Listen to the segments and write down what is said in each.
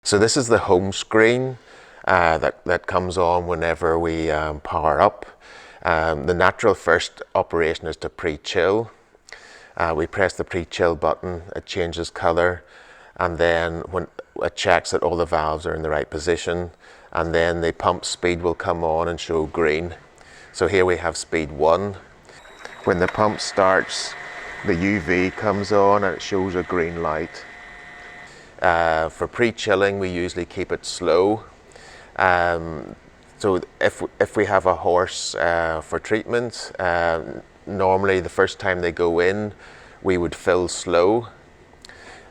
So this is the home screen that comes on whenever we power up. The natural first operation is to pre-chill. We press the pre-chill button, it changes color, and then when it checks that all the valves are in the right position, and then the pump speed will come on and show green. So here we have speed 1. When the pump starts, the UV comes on and it shows a green light. For pre-chilling, we usually keep it slow. So if we have a horse for treatment, normally the first time they go in, we would fill slow.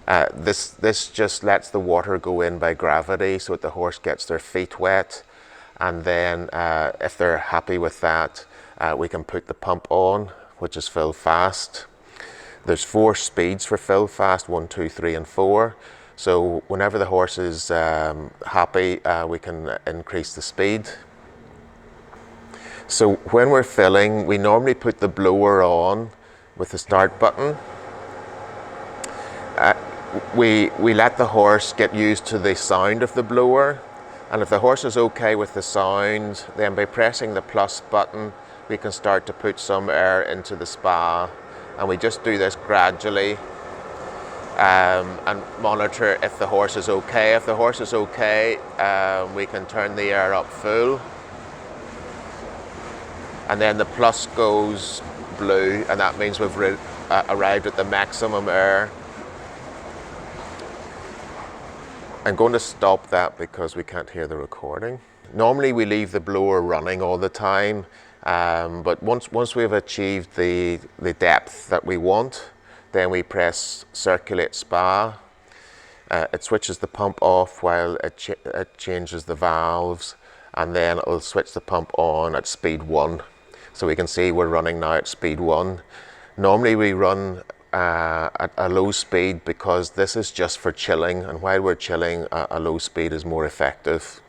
This just lets the water go in by gravity so that the horse gets their feet wet, and then if they're happy with that, we can put the pump on, which is fill fast. There's 4 speeds for fill fast, 1, 2, 3 and 4. So whenever the horse is happy, we can increase the speed. So when we're filling, we normally put the blower on with the start button. We let the horse get used to the sound of the blower, and if the horse is okay with the sound, then by pressing the plus button, we can start to put some air into the spa, and we just do this gradually and monitor if the horse is okay. If the horse is okay, we can turn the air up full, and then the plus goes blue, and that means we've arrived at the maximum air. I'm going to stop that because we can't hear the recording. Normally we leave the blower running all the time, but once we've achieved the depth that we want, then we press circulate spa. It switches the pump off while it changes the valves, and then it'll switch the pump on at speed 1. So we can see we're running now at speed 1. Normally we run at a low speed because this is just for chilling, and while we're chilling, a low speed is more effective.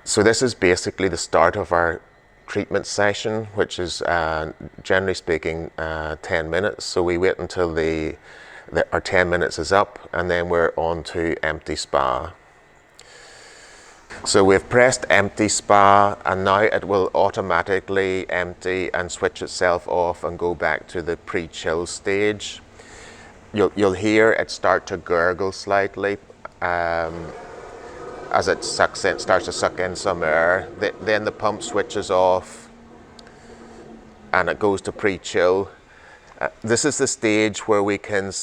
So this is basically the start of our treatment session, which is generally speaking 10 minutes. So we wait until our 10 minutes is up, and then we're on to empty spa. So we've pressed empty spa, and now it will automatically empty and switch itself off and go back to the pre-chill stage. You'll hear it start to gurgle slightly as it starts to suck in some air. Then the pump switches off and it goes to pre-chill. This is the stage where we can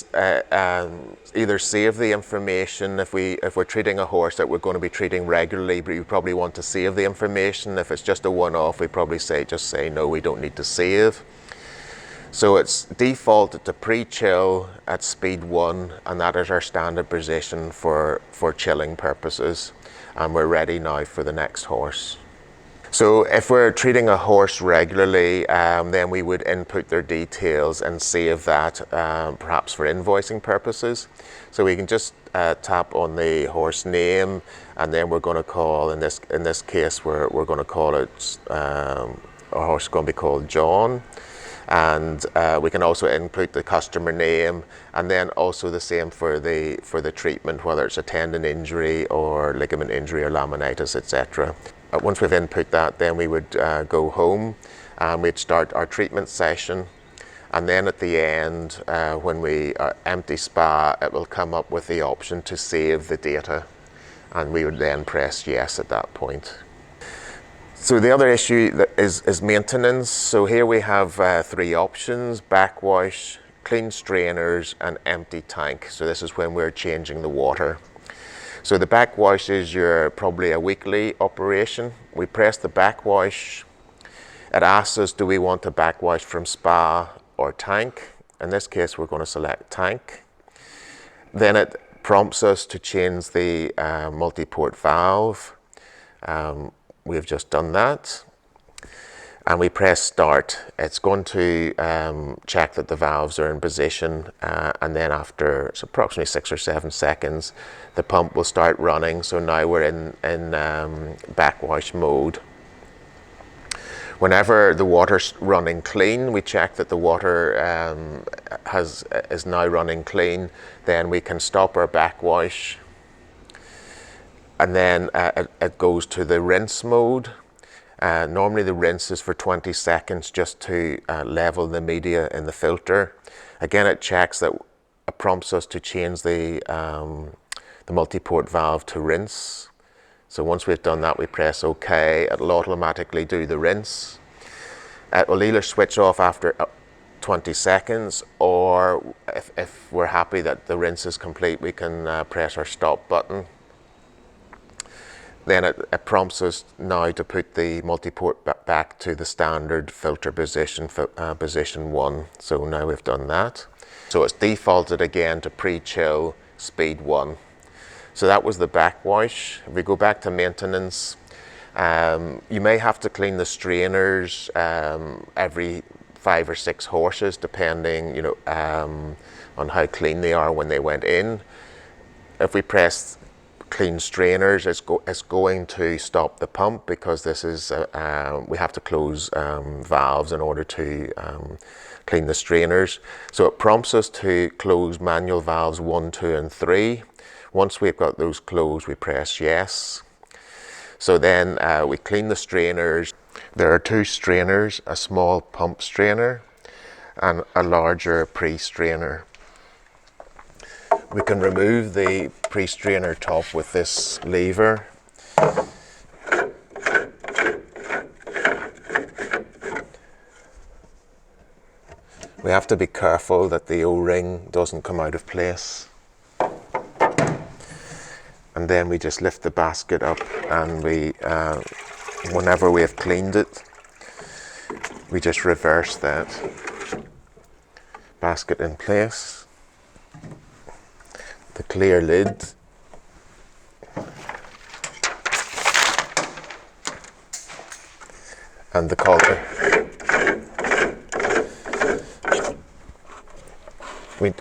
either save the information. If we're treating a horse that we're going to be treating regularly, but we probably want to save the information. If it's just a one-off, we probably just say no, we don't need to save. So it's defaulted to pre-chill at speed 1, and that is our standard position for chilling purposes. And we're ready now for the next horse. So if we're treating a horse regularly, then we would input their details and save that, perhaps for invoicing purposes. So we can just tap on the horse name, and then we're going to call, in this case, we're going to call it, our horse is going to be called John. And we can also input the customer name, and then also the same for the treatment, whether it's a tendon injury or ligament injury or laminitis, etc. Once we've input that, then we would go home and we'd start our treatment session. And then at the end, when we empty spa, it will come up with the option to save the data, and we would then press yes at that point. So the other issue is maintenance. So here we have 3 options: backwash, clean strainers, and empty tank. So this is when we're changing the water. So the backwash is probably a weekly operation. We press the backwash. It asks us, do we want to backwash from spa or tank? In this case, we're going to select tank. Then it prompts us to change the multi-port valve. We've just done that. And we press start. It's going to check that the valves are in position, and then after approximately 6 or 7 seconds, the pump will start running. So now we're in backwash mode. Whenever the water's running clean, we check that the water is now running clean. Then we can stop our backwash, and then it goes to the rinse mode. Normally the rinse is for 20 seconds just to level the media in the filter. Again, it checks that it prompts us to change the multi-port valve to rinse. So once we've done that, we press OK. It'll automatically do the rinse. It will either switch off after 20 seconds, or if we're happy that the rinse is complete, we can press our stop button. Then it prompts us now to put the multi-port back to the standard filter position, position 1. So now we've done that. So it's defaulted again to pre-chill speed 1. So that was the backwash. If we go back to maintenance, you may have to clean the strainers every 5 or 6 horses, depending, on how clean they are when they went in. If we press clean strainers, it's going to stop the pump, because this is we have to close valves in order to clean the strainers. So it prompts us to close manual valves 1, 2, and 3. Once we've got those closed, we press yes. So then we clean the strainers. There are 2 strainers, a small pump strainer and a larger pre-strainer. We can remove the pre-strainer top with this lever. We have to be careful that the O-ring doesn't come out of place. And then we just lift the basket up, and we, whenever we have cleaned it, we just reverse that basket in place. The clear lid. And the collar.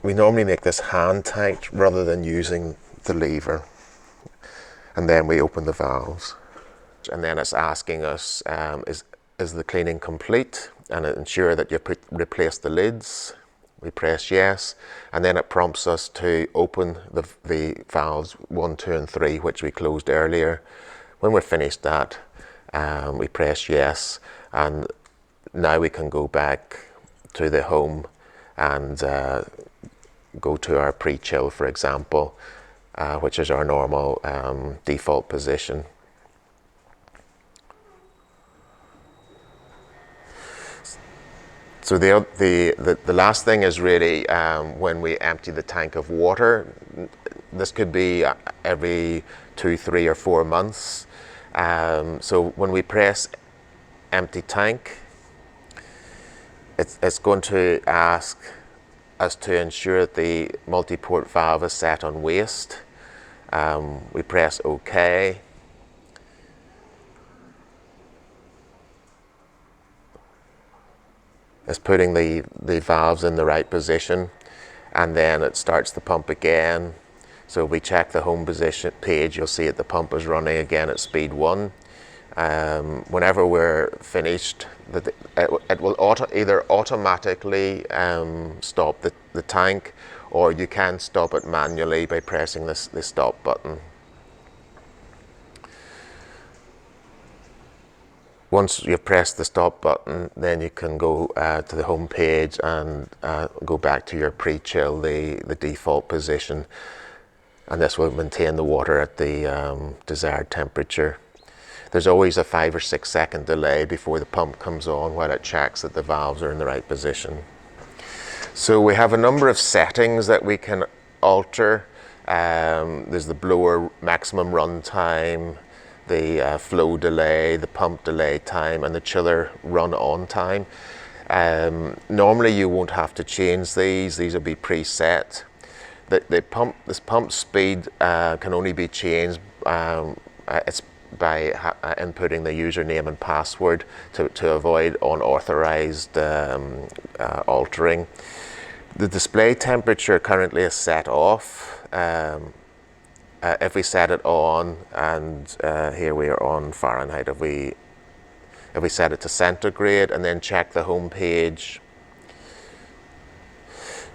We normally make this hand tight rather than using the lever. And then we open the valves. And then it's asking us, is the cleaning complete? And ensure that you replace the lids. We press yes, and then it prompts us to open the valves 1, 2, and 3, which we closed earlier. When we're finished that, we press yes, and now we can go back to the home and go to our pre-chill, for example, which is our normal default position. So the last thing is really when we empty the tank of water. This could be every 2, 3, or 4 months. So when we press empty tank, it's going to ask us to ensure that the multi-port valve is set on waste. We press OK. It's putting the valves in the right position, and then it starts the pump again. So if we check the home position page, you'll see that the pump is running again at speed 1. Whenever we're finished, it will either automatically stop the tank, or you can stop it manually by pressing the stop button. Once you've pressed the stop button, then you can go to the home page and go back to your pre-chill, the default position, and this will maintain the water at the desired temperature. There's always a 5 or 6 second delay before the pump comes on while it checks that the valves are in the right position. So we have a number of settings that we can alter. There's the blower maximum run time, the flow delay, the pump delay time, and the chiller run on time. Normally you won't have to change these will be preset. This pump speed can only be changed it's by inputting the username and password to avoid unauthorized altering. The display temperature currently is set off. If we set it on, and here we are on Fahrenheit, if we If we set it to centigrade and then check the home page,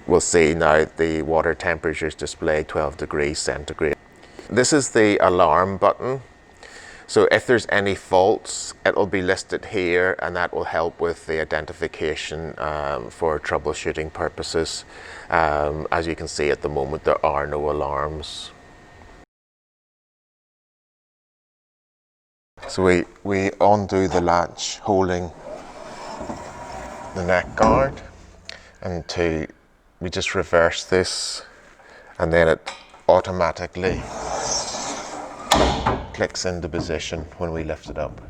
we'll see now the water temperatures display 12 degrees centigrade. This is the alarm button. So if there's any faults, it'll be listed here, and that will help with the identification for troubleshooting purposes. As you can see at the moment, there are no alarms. So we undo the latch holding the neck guard, and we just reverse this, and then it automatically clicks into position when we lift it up.